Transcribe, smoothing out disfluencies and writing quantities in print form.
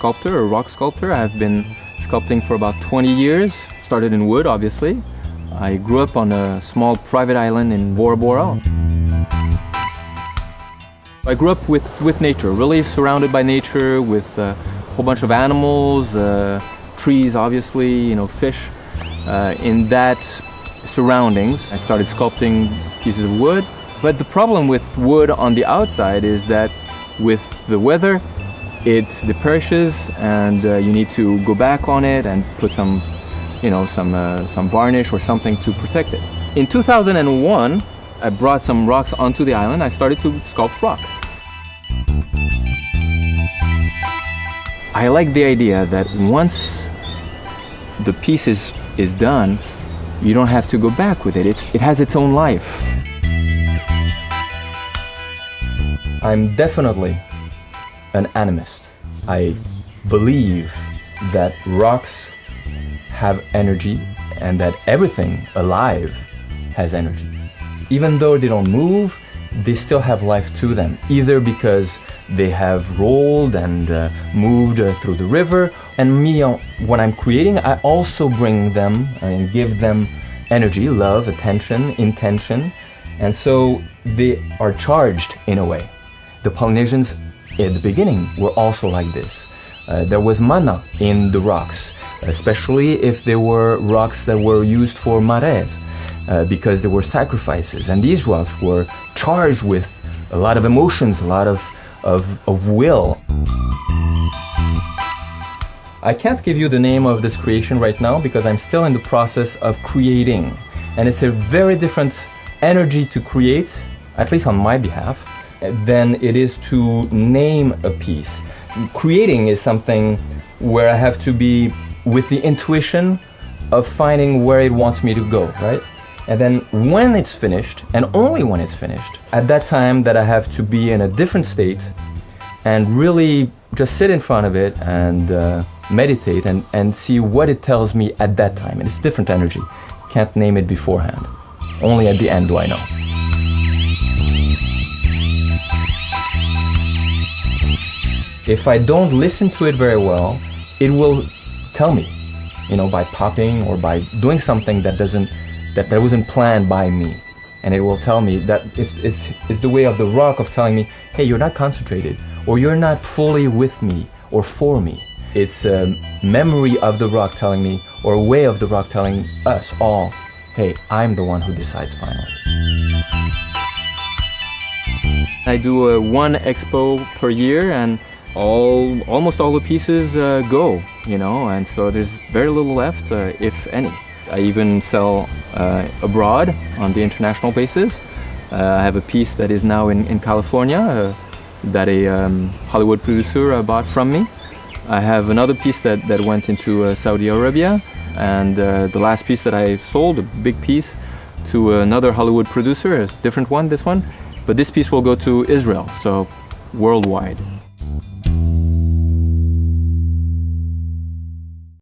sculptor, a rock sculptor. I've been sculpting for about 20 years. Started in wood, obviously. I grew up on a small private island in Bora Bora. I grew up with nature, really surrounded by nature, with a whole bunch of animals, trees, obviously, you know, fish. In that surroundings, I started sculpting pieces of wood. But the problem with wood on the outside is that with the weather, it deperishes, and you need to go back on it and put some, you know, some varnish or something to protect it. In 2001, I brought some rocks onto the island. I started to sculpt rock. I like the idea that once the piece is done, you don't have to go back with it. It has its own life. I'm definitely an animist. I believe that rocks have energy and that everything alive has energy. Even though they don't move, they still have life to them, either because they have rolled and moved through the river. And me, when I'm creating, I also bring them and give them energy, love, attention, intention. And so they are charged in a way. The Polynesians at the beginning were also like this. There was mana in the rocks, especially if they were rocks that were used for mares, because there were sacrifices. And these rocks were charged with a lot of emotions, a lot of will. I can't give you the name of this creation right now because I'm still in the process of creating. And it's a very different energy to create, at least on my behalf, than it is to name a piece. Creating is something where I have to be with the intuition of finding where it wants me to go, right? And then when it's finished, and only when it's finished, at that time that I have to be in a different state and really just sit in front of it and meditate and see what it tells me at that time. And it's different energy. Can't name it beforehand. Only at the end do I know. If I don't listen to it very well, it will tell me, you know, by popping or by doing something that wasn't planned by me. And it will tell me that it's the way of the rock of telling me, hey, you're not concentrated, or you're not fully with me or for me. It's a memory of the rock telling me, or a way of the rock telling us all, hey, I'm the one who decides finally. I do one expo per year, and almost all the pieces go, you know, and so there's very little left, if any. I even sell abroad on the international basis. I have a piece that is now in California that a Hollywood producer bought from me. I have another piece that went into Saudi Arabia, and the last piece that I sold, a big piece, to another Hollywood producer, a different one, this one. But this piece will go to Israel, so worldwide.